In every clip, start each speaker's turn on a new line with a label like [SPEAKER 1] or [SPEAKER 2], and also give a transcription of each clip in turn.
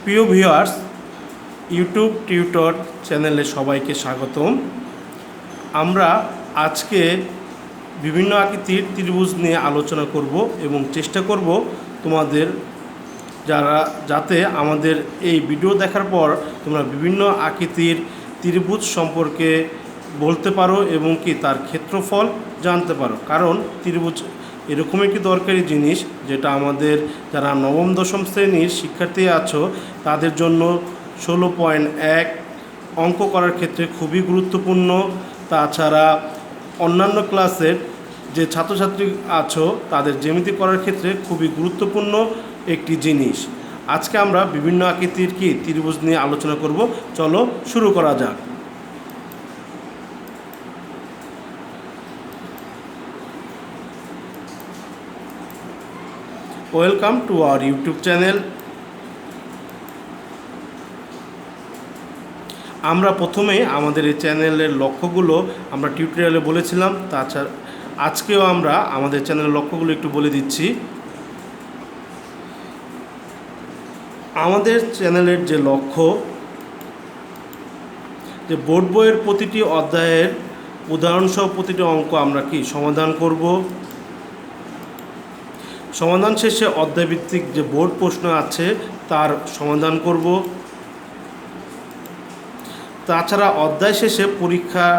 [SPEAKER 1] প্রিয় viewers, YouTube tutor চ্যানেলে সবাইকে স্বাগতম। আমরা আজকে বিভিন্ন আকৃতির ত্রিভুজ নিয়ে আলোচনা করব এবং চেষ্টা করব তোমাদের যাতে আমাদের এই ভিডিও দেখার পর তোমরা বিভিন্ন আকৃতির ত্রিভুজ সম্পর্কে বলতে পারো এবং কি তার ক্ষেত্রফল জানতে পারো। কারণ ত্রিভুজ এরকম একটি দরকারি জিনিস যেটা আমাদের যারা নবম দশম শ্রেণীর শিক্ষার্থী আছো তাদের জন্য 16.1 অঙ্ক করার ক্ষেত্রে খুবই গুরুত্বপূর্ণ। তাছাড়া অন্যান্য ক্লাসের যে ছাত্রছাত্রী আছো তাদের জ্যামিতি করার ক্ষেত্রে খুবই গুরুত্বপূর্ণ একটি জিনিস। আজকে আমরা বিভিন্ন আকৃতির ত্রিভুজ নিয়ে আলোচনা করব। চলো শুরু করা যাক। Welcome to our YouTube channel. আমরা প্রথমে আমাদের এই চ্যানেলের লক্ষ্যগুলো আমরা টিউটোরিয়ালে বলেছিলাম। তাছাড়া আজকেও আমরা আমাদের চ্যানেলের লক্ষ্যগুলো একটু বলে দিচ্ছি। আমাদের চ্যানেলের যে লক্ষ্য, যে বোর্ড বইয়ের প্রতিটি অধ্যায়ের উদাহরণসহ প্রতিটি অঙ্ক আমরা সমাধান করব। সমাধান শেষে অধ্যায়ভিত্তিক যে বোর্ড প্রশ্ন আছে তার সমাধান করব। তাছাড়া অধ্যায় শেষে পরীক্ষার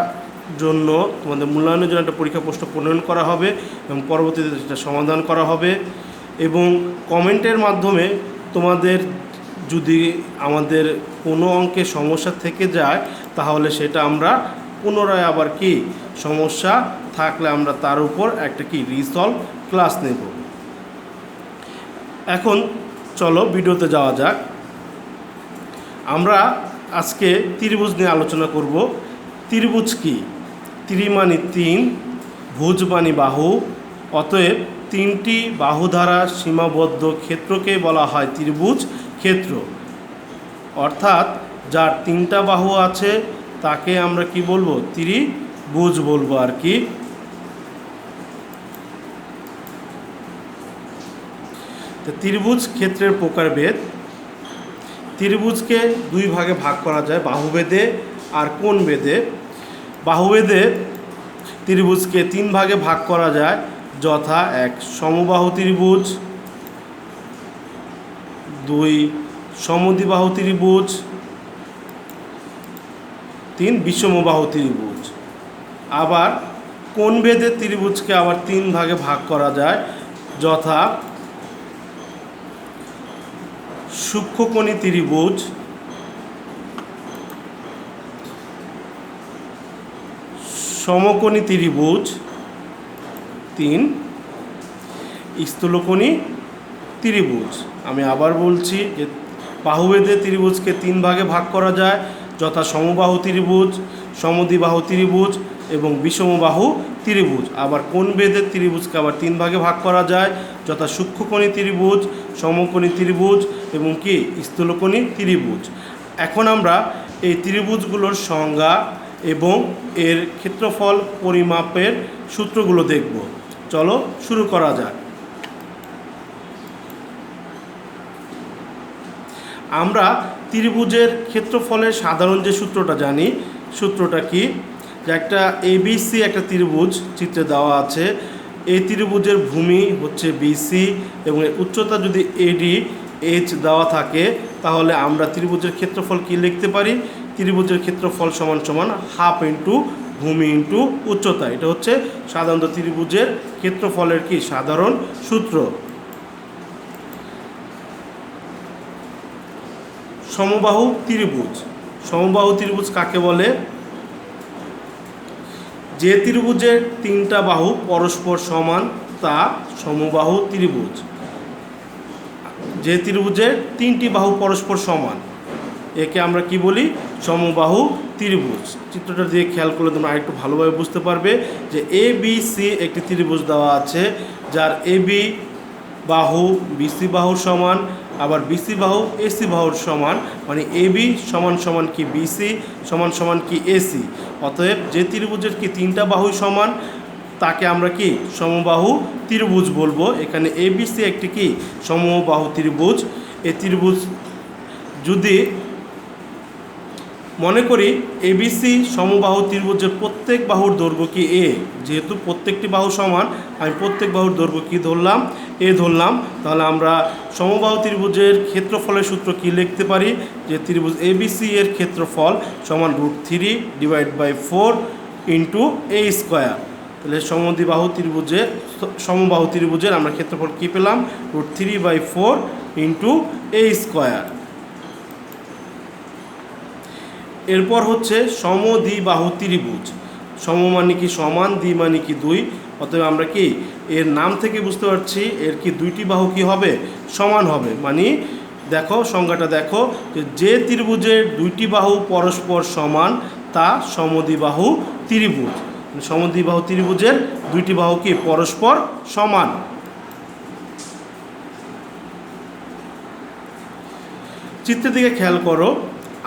[SPEAKER 1] জন্য তোমাদের মূল্যায়নের জন্য একটা পরীক্ষা প্রশ্ন প্রণয়ন করা হবে এবং পরবর্তীতে সেটা সমাধান করা হবে। এবং কমেন্টের মাধ্যমে তোমাদের যদি আমাদের কোনো অঙ্কে সমস্যা থেকে যায় তাহলে সেটা আমরা পুনরায় আবার সমস্যা থাকলে আমরা তার উপর একটা রিসলভ ক্লাস নেব। এখন চলো ভিডিওতে যাওয়া যাক। আমরা আজকে ত্রিভুজ নিয়ে আলোচনা করব। ত্রিভুজ কি? ত্রি মানে 3, ভুজ মানে বাহু। অতএব 3টি বাহু দ্বারা সীমাবদ্ধ ক্ষেত্রকে বলা হয় ত্রিভুজ ক্ষেত্র। অর্থাৎ যার 3টা বাহু আছে তাকে আমরা বলবো? ত্রিভুজ বলবো আর কি। ত্রিভুজ ক্ষেত্রের প্রকারভেদ। ত্রিভুজকে 2 ভাগে ভাগ করা যায়, বাহুভেদে আর কোণভেদে। বাহুভেদে ত্রিভুজকে 3 ভাগে ভাগ করা যায়, যথা 1 সমবাহু ত্রিভুজ, 2 সমদ্বিবাহু ত্রিভুজ, 3 বিষমবাহু ত্রিভুজ। আবার কোণভেদে ত্রিভুজকে আবার 3 ভাগে ভাগ করা যায়, যথা সূক্ষ্মকোণী ত্রিভুজ, সমকোণী ত্রিভুজ, 3 স্থূলকোণী ত্রিভুজ। আমি আবার বলছি যে বাহুভেদে ত্রিভুজকে 3 ভাগে ভাগ করা যায়, যথা সমবাহু ত্রিভুজ, সমদ্বিবাহু ত্রিভুজ এবং বিষমবাহু ত্রিভুজ। আবার কোণভেদে ত্রিভুজকে আবার 3 ভাগে ভাগ করা যায়, যথা সূক্ষ্মকোণী ত্রিভুজ, সমকোণী ত্রিভুজ এবং স্থূলকোণী ত্রিভুজ। এখন আমরা এই ত্রিভুজগুলোর সংজ্ঞা এবং এর ক্ষেত্রফল পরিমাপের সূত্রগুলো দেখব। চলো শুরু করা যাক। আমরা ত্রিভুজের ক্ষেত্রফলের সাধারণ যে সূত্রটা জানি, সূত্রটা কি? যে একটা ABC একটা ত্রিভুজ চিত্রে দেওয়া আছে। এই ত্রিভুজের ভূমি হচ্ছে BC এবং এর উচ্চতা যদি AD H দেওয়া থাকে তাহলে আমরা ত্রিভুজের ক্ষেত্রফল কি লিখতে পারি? ত্রিভুজের ক্ষেত্রফল সমান সমান হাফ ইন্টু ভূমি ইন্টু উচ্চতা। এটা হচ্ছে সাধারণত ত্রিভুজের ক্ষেত্রফলের সাধারণ সূত্র। সমবাহু ত্রিভুজ। সমবাহু ত্রিভুজ কাকে বলে? যে ত্রিভুজের 3টা বাহু পরস্পর সমান তা সমবাহু ত্রিভুজ। যে ত্রিভুজের 3টি বাহু পরস্পর সমান একে আমরা বলি? সমবাহু ত্রিভুজ। চিত্রটা দিয়ে খেয়াল করলে তোমরা আরেকটু ভালোভাবে বুঝতে পারবে যে ABC একটি ত্রিভুজ দেওয়া আছে, যার AB বাহু BC বাহুর সমান, আবার BC বাহু AC বাহুর সমান, মানে AB সমান সমান BC সমান সমান AC। অতএব যে ত্রিভুজের 3টা বাহুই সমান তাকে আমরা সমবাহু ত্রিভুজ বলবো। এখানে ABC একটি সমবাহু ত্রিভুজ। এই ত্রিভুজ যদি মনে করি এবিসি সমবাহু ত্রিভুজের প্রত্যেক বাহুর দৈর্ঘ্য কি এ, যেহেতু প্রত্যেকটি বাহু সমান আমি প্রত্যেক বাহুর দৈর্ঘ্য কি ধরলাম, এ ধরলাম, তাহলে আমরা সমবাহু ত্রিভুজের ক্ষেত্রফলের সূত্র কি লিখতে পারি, যে ত্রিভুজ এবিসি এর ক্ষেত্রফল সমান √3/4 ইন্টু এ স্কোয়ার। তাহলে সমবাহু ত্রিভুজের আমরা ক্ষেত্রফল কি পেলাম, √3/4 ইন্টু এ স্কোয়ার। এরপর হচ্ছে সমদ্বিবাহু ত্রিভুজ। সম মানে কি সমান, দ্বি মানে কি দুই, অতএব আমরা কি এর নাম থেকে বুঝতে পারছি এর কি দুইটি বাহু কি হবে, সমান হবে। মানে দেখো সংজ্ঞাটা দেখো, যে ত্রিভুজের দুইটি বাহু পরস্পর সমান তা সমদ্বিবাহু ত্রিভুজ। সমদ্বিবাহু ত্রিভুজের দুইটি বাহু কি পরস্পর সমান। চিত্রের দিকে খেয়াল করো,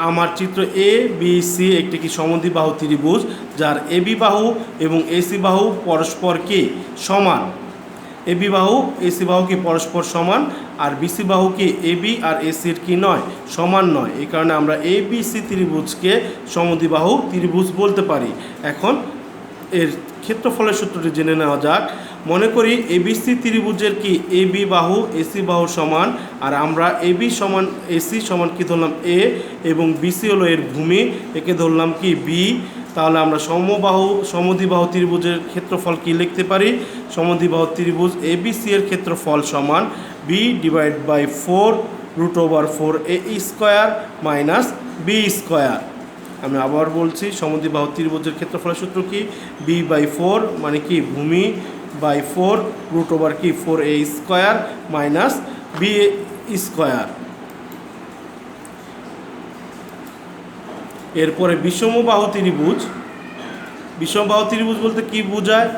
[SPEAKER 1] আমার চিত্র এ বি সি একটি কি সমদ্বিবাহু ত্রিভুজ, যার এবি বাহু এবং এসি বাহু পরস্পর কি সমান। এবি বাহু এসি বাহু কি পরস্পর সমান, আর বিসি বাহু কি এবি আর এসির কি নয়, সমান নয়। এই কারণে আমরা এ বি সি ত্রিভুজকে সমদ্বিবাহু ত্রিভুজ বলতে পারি। এখন এর ক্ষেত্রফলের সূত্রটি জেনে নেওয়া যাক। মনে করি এবিসি ত্রিভুজের কি এবি বাহু এসি বাহু সমান, আর আমরা এবি সমান এসি সমান কি ধরলাম এ, এবং বিসি হলো এর ভূমি, একে ধরলাম কি বি। তাহলে আমরা সমদ্বিবাহু ত্রিভুজের ক্ষেত্রফল কি লিখতে পারি, সমদ্বিবাহু ত্রিভুজ এবিসি এর ক্ষেত্রফল সমান b/4 √4 এ স্কোয়ার মাইনাস বি স্কোয়ার। আমি আবার বলছি, সমদ্বিবাহু ত্রিভুজের ক্ষেত্রফলের সূত্র কি, b/4 মানে কি ভূমি বাই 4 √4 কি 4a square minus B square. এরপরে বিষমবাহু ত্রিভুজ। বিষমবাহু ত্রিভুজ বলতে কি বোঝায়,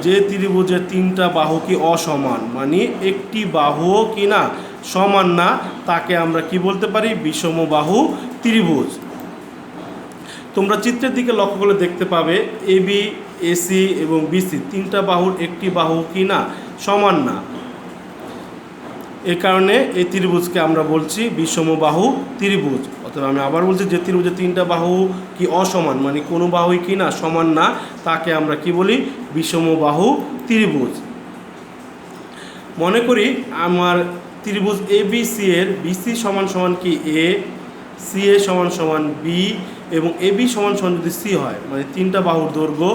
[SPEAKER 1] যে ত্রিভুজের তিনটা বাহু কি অসমান, মানে একটি বাহুও কি না সমান না, তাকে আমরা কি বলতে পারি, বিষমবাহু ত্রিভুজ। তোমরা চিত্রের দিকে লক্ষ্য করলে দেখতে পাবে এবি এসি এবং বিসি তিনটা বাহুর একটি বাহু কি না সমান না। এই কারণে এই ত্রিভুজকে আমরা বলছি বিষমবাহু ত্রিভুজ। অথবা আমি আবার বলছি, যে ত্রিভুজের তিনটা বাহু কি অসমান, মানে কোনো বাহুই কি না সমান না, তাকে আমরা কি বলি, বিষমবাহু ত্রিভুজ। মনে করি আমার ত্রিভুজ এ বি সি এর বিসি সমান সমান কি এ, সি এ সমান সমান বি, এবং এ বি সমান সমান যদি সি হয়, মানে তিনটা বাহুর দৈর্ঘ্য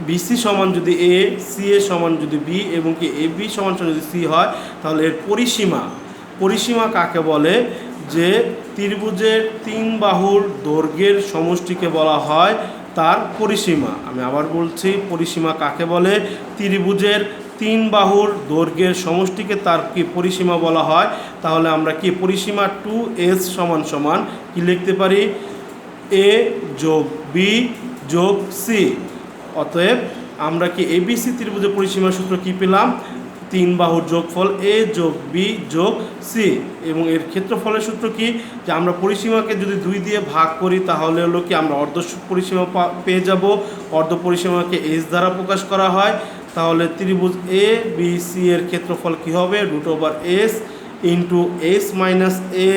[SPEAKER 1] বিসি সমান যদি এ, সি এ সমান যদি বি, এবং কি এ বি সমান সমান যদি সি হয়, তাহলে এর পরিসীমা কাকে বলে, যে ত্রিভুজের তিন বাহুর দৈর্ঘ্যের সমষ্টিকে বলা হয় তার পরিসীমা। আমি আবার বলছি, পরিসীমা কাকে বলে, ত্রিভুজের তিন বাহুর দৈর্ঘ্যের সমষ্টিকে তার কি পরিসীমা বলা হয়। তাহলে আমরা কি পরিসীমা 2s সমান সমান কি লিখতে পারি, এ যোগ বি যোগ সি। অতএব আমরা কি এবিসি ত্রিভুজের পরিসীমার সূত্র কি পেলাম, তিন বাহুর যোগফল এ যোগ বি যোগ সি, এবং এর ক্ষেত্রফলের সূত্র কি, যে আমরা পরিসীমাকে যদি 2 দিয়ে ভাগ করি তাহলে হলো কি আমরা অর্ধ পরিসীমা পেয়ে যাব। অর্ধ পরিসীমাকে এস দ্বারা প্রকাশ করা হয়। তাহলে ত্রিভুজ এ বি সি এর ক্ষেত্রফল কি হবে, √s into s minus a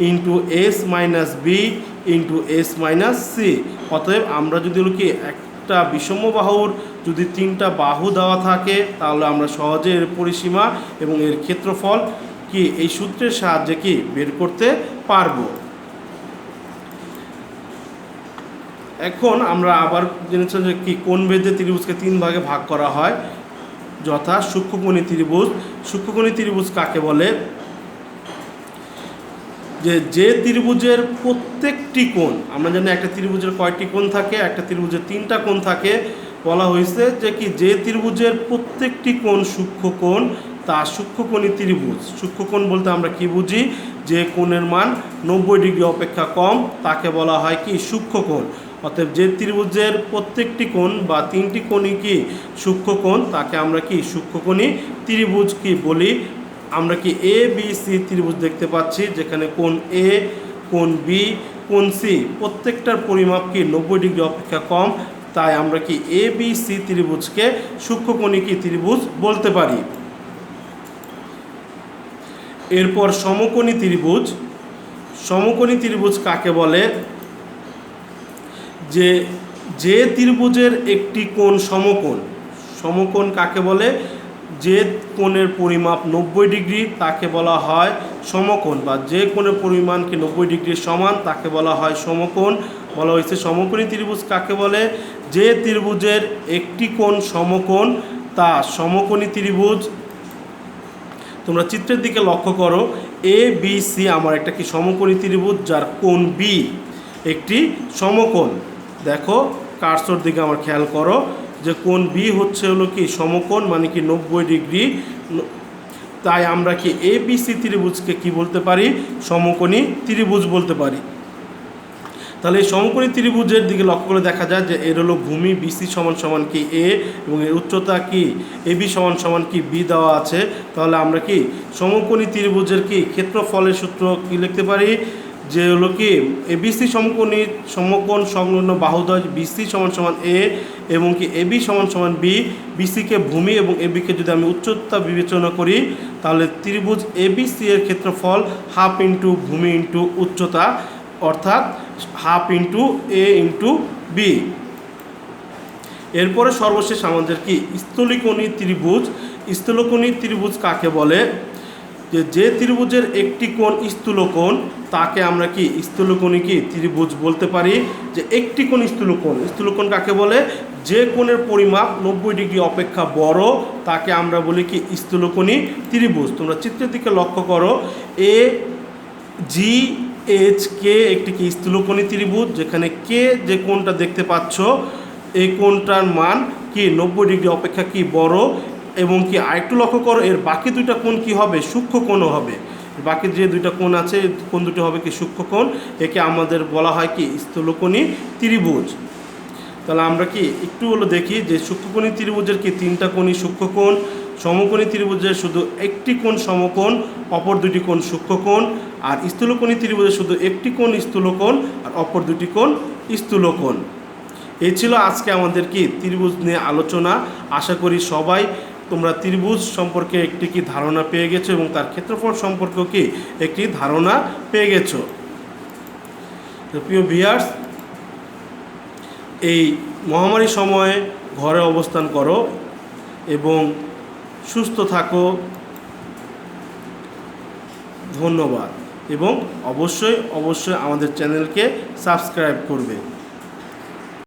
[SPEAKER 1] into s minus b into s minus c. অতএব আমরা যদি হলো কি একটা বিষমবাহুর যদি তিনটা বাহু দেওয়া থাকে, তাহলে আমরা সহজে এর পরিসীমা এবং এর ক্ষেত্রফল কি এই সূত্রের সাহায্যে কি বের করতে পারবো। এখন আমরা আবার জেনেছিলাম যে কি কোণ ভেদে ত্রিভুজকে 3 ভাগে ভাগ করা হয়, যথা সূক্ষ্মকোণী ত্রিভুজ। সূক্ষ্মকোণী ত্রিভুজ কাকে বলে, যে ত্রিভুজের প্রত্যেকটি কোণ, আমরা জানি একটা ত্রিভুজের কয়টি কোণ থাকে, একটা ত্রিভুজের 3টা কোণ থাকে। বলা হয়েছে যে ত্রিভুজের প্রত্যেকটি কোণ সূক্ষ্মকোণ তা সূক্ষ্মকোণী ত্রিভুজ। সূক্ষ্মকোণ বলতে আমরা কি বুঝি, যে কোণের মান 90 ডিগ্রি অপেক্ষা কম তাকে বলা হয় কি সূক্ষ্মকোণ। অতএব যে ত্রিভুজের প্রত্যেকটি কোণ বা 3টি কোণই কি সূক্ষ্মকোণ, তাকে আমরা কি সূক্ষ্মকোণী ত্রিভুজ কি বলি। আমরা কি এ বি সি ত্রিভুজ দেখতে পাচ্ছি, যেখানে কোণ এ, কোণ বি, কোণ সি প্রত্যেকটার পরিমাপ কি 90 ডিগ্রি অপেক্ষা কম, তাই আমরা কি এ বি সি ত্রিভুজকে সূক্ষ্মকোণী কি ত্রিভুজ বলতে পারি। এরপর সমকোণী ত্রিভুজ। সমকোণী ত্রিভুজ কাকে বলে? যে ত্রিভুজের একটি কোণ সমকোণ। সমকোণ কাকে বলে? যে কোণের পরিমাপ 90 ডিগ্রি তাকে বলা হয় সমকোণ, বা যে কোণের পরিমাণকে 90 ডিগ্রির সমান তাকে বলা হয় সমকোণ। বলা হয়েছে সমকোণী ত্রিভুজ কাকে বলে? যে ত্রিভুজের একটি কোণ সমকোণ তা সমকোণী ত্রিভুজ। তোমরা চিত্রের দিকে লক্ষ্য করো, এ বি সি আমার একটা কি সমকোণী ত্রিভুজ, যার কোণ বি একটি সমকোণ। দেখো কার্সর দিকে আমার খেয়াল করো যে কোণ বি হলো কি সমকোণ, মানে কি 90 ডিগ্রি। তাই আমরা কি এ বি সি ত্রিভুজকে কি বলতে পারি? সমকোণী ত্রিভুজ বলতে পারি। তাহলে এই সমকোণী ত্রিভুজের দিকে লক্ষ্য করে দেখা যায় যে এর হলো ভূমি বিসি সমান সমান কি এ, এবং এর উচ্চতা কি এ বি সমান সমান কি বি দেওয়া আছে। তাহলে আমরা কি সমকোণী ত্রিভুজের কি ক্ষেত্রফলের সূত্র কি লিখতে পারি? যে হলো কি এবিসি সমকোণ সংলগ্ন বাহুদ্বয় বিসি সমান সমান এ, এবং কি এবি সমান সমান বি। বিসিকে ভূমি এবং এবিকে যদি আমি উচ্চতা বিবেচনা করি, তাহলে ত্রিভুজ এবিসি এর ক্ষেত্রফল হাফ ইন্টু ভূমি ইন্টু উচ্চতা, অর্থাৎ হাফ ইন্টু এ ইন্টু বি। এরপরে সর্বশেষ আমাদের কি স্থূলকোণী ত্রিভুজ। স্থূলকোণী ত্রিভুজ কাকে বলে? যে ত্রিভুজের একটি কোণ স্থূলকোণ তাকে আমরা কি স্থূলকোণী কি ত্রিভুজ বলতে পারি। যে একটি কোণ স্থূলকোণ। স্থূলকোণ কাকে বলে? যে কোণের পরিমাপ 90 ডিগ্রি অপেক্ষা বড় তাকে আমরা বলি কি স্থূলকোণী ত্রিভুজ। তোমরা চিত্রের দিকে লক্ষ্য করো, এ জি এইচ কে একটি কি স্থূলকোণী ত্রিভুজ, যেখানে কে যে কোণটা দেখতে পাচ্ছ এই কোণটার মান কি 90 ডিগ্রি অপেক্ষা কি বড়, এবং কি আরেকটু লক্ষ্য করো এর বাকি দুইটা কোণ কি হবে? সূক্ষ্ম কোণও হবে। বাকি যে দুইটা কোণ আছে কোণ দুটো হবে কি সূক্ষ্ম কোণ। একে আমাদের বলা হয় কি স্থূলকোণী ত্রিভুজ। তাহলে আমরা কি একটু হলো দেখি যে সূক্ষ্মকোণী ত্রিভুজের কি 3টা কোণই সূক্ষ্মকোণ, সমকোণী ত্রিভুজের শুধু একটি কোণ সমকোণ, অপর দুটি কোণ সূক্ষ্মকোণ, আর স্থূলকোণী ত্রিভুজের শুধু একটি কোণ স্থূলকোণ আর অপর দুটি কোণ স্থূলকোণ। এই ছিল আজকে আমাদের কি ত্রিভুজ নিয়ে আলোচনা। আশা করি সবাই তোমরা ত্রিভুজ সম্পর্কে একটি কি ধারণা পেয়ে গেছো, এবং তার ক্ষেত্রফল সম্পর্কেও কি একটি ধারণা পেয়ে গেছো। প্রিয় ভিউয়ার্স, এই মহামারীর সময়ে ঘরে অবস্থান করো এবং সুস্থ থাকো। ধন্যবাদ, এবং অবশ্যই আমাদের চ্যানেলকে সাবস্ক্রাইব করবে।